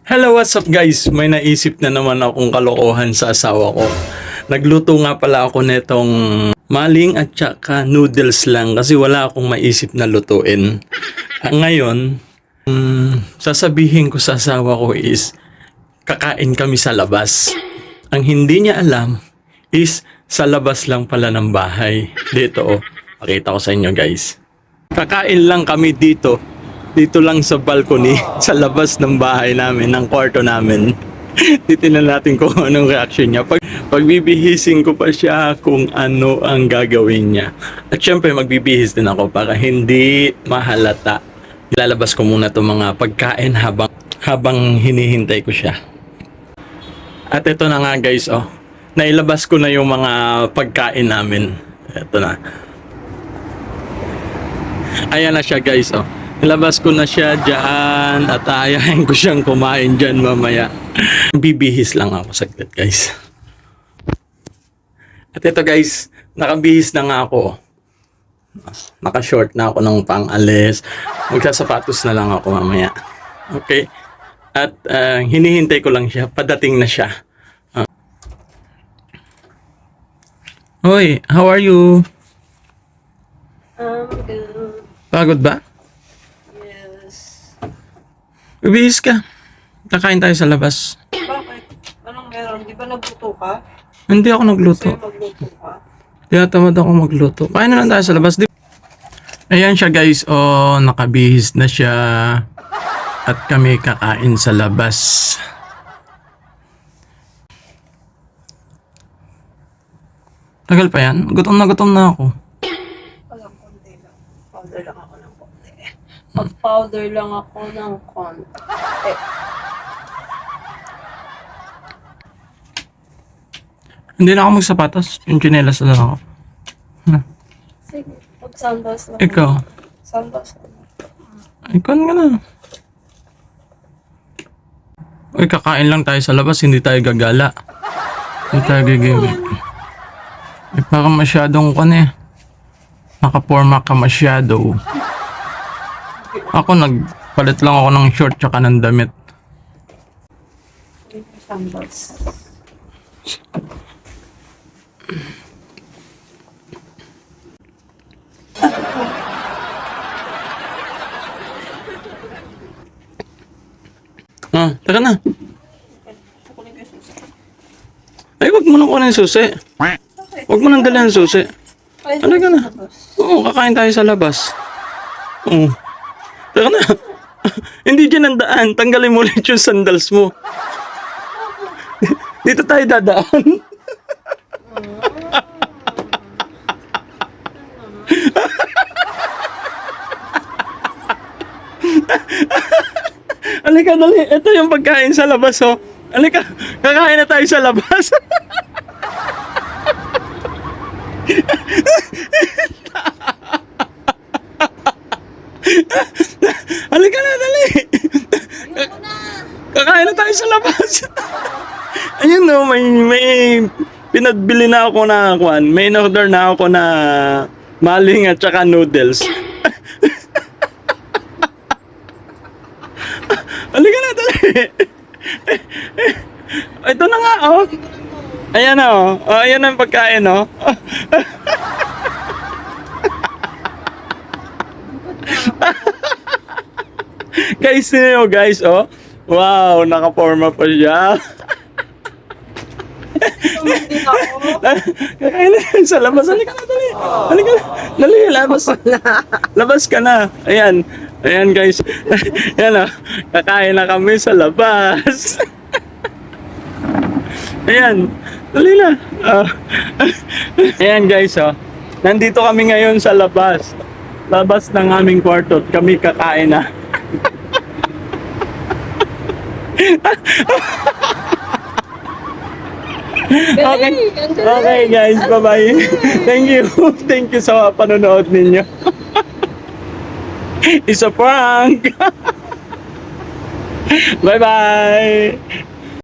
Hello, what's up guys? May naisip na naman akong kalokohan sa asawa ko. Nagluto nga pala ako netong maling at saka noodles lang kasi wala akong maisip na lutuin. Ngayon, sasabihin ko sa asawa ko is kakain kami sa labas. Ang hindi niya alam is sa labas lang pala ng bahay. Dito pakita ko sa inyo guys. Kakain lang kami dito. Dito lang sa balcony, sa labas ng bahay namin, ng kwarto namin. Titignan natin kung anong reaction niya. Pagbibihisin ko pa siya kung ano ang gagawin niya. At syempre magbibihis din ako para hindi mahalata. Ilalabas ko muna itong mga pagkain habang hinihintay ko siya. At ito na nga guys, nailabas ko na yung mga pagkain namin. Ito na. Ayan na siya guys, Nilabas ko na siya dyan at ayahin ko siyang kumain dyan mamaya. Bibihis lang ako saglit guys. At ito guys, nakabihis na nga ako. Naka-short na ako ng pang-alis. Magsasapatos na lang ako mamaya. Okay? At hinihintay ko lang siya. Padating na siya. Hoy, how are you? Good. Pagod ba? Yes. Bibihis ka. Kakain tayo sa labas. Bakit? Anong meron? Di ba nagluto ka? Hindi ako nagluto. Sa'yo magluto ka? Tinatamad ako magluto. Kain na lang tayo sa labas. Ayan siya guys. Nakabihis na siya. At kami kakain sa labas. Tagal pa yan? Gutom na ako. Walang konti lang. Powder lang ako ng konti. Pag-powder lang ako ng konti. Hindi na ako magsapatos. Yung tsinelas na lang ako. Sige. Pag-sandals lang. Ikaw? Sandals lang. Ikaw ka na. Uy, kakain lang tayo sa labas. Hindi tayo gagala. Hindi tayo gigimik. Parang masyadong nakaporma ka masyado. Ako nagpalit lang ako ng short tsaka ng damit. Sandals. Taka na. Kukunin ko yung susi. Ay, wag mo nang kunin susi. Wag mo nang dalhin susi. Ano ka na? Oo, kakain tayo sa labas. Oo. Taka na. Hindi dyan ang daan. Tanggalin mo ulit yung sandals mo. Dito tayo dadaan. Halika, dali. Ito yung pagkain sa labas, Halika, kakain na tayo sa labas. Halika na, dali. Kakain na tayo sa labas. Ayun may pinabili na ako na may in-order na ako na maling at saka noodles. Halika na, dali. Ito na nga, Ayan na, ayan na yung pagkain, Guys, guys, wow, nakaporma pa siya. Kakain na sa labas. Halika na, dali. Halika na. Dali, labas. Labas ka na. Ayan. Ayan, guys. Ayan, kakain na kami sa labas. Ayan. Dali na. Ayan, guys, nandito kami ngayon sa labas. Labas ng aming kwarto. Kami kakain na. Okay. Okay guys, bye-bye. Thank you. Thank you sa panonood ninyo. It's a prank. Bye-bye!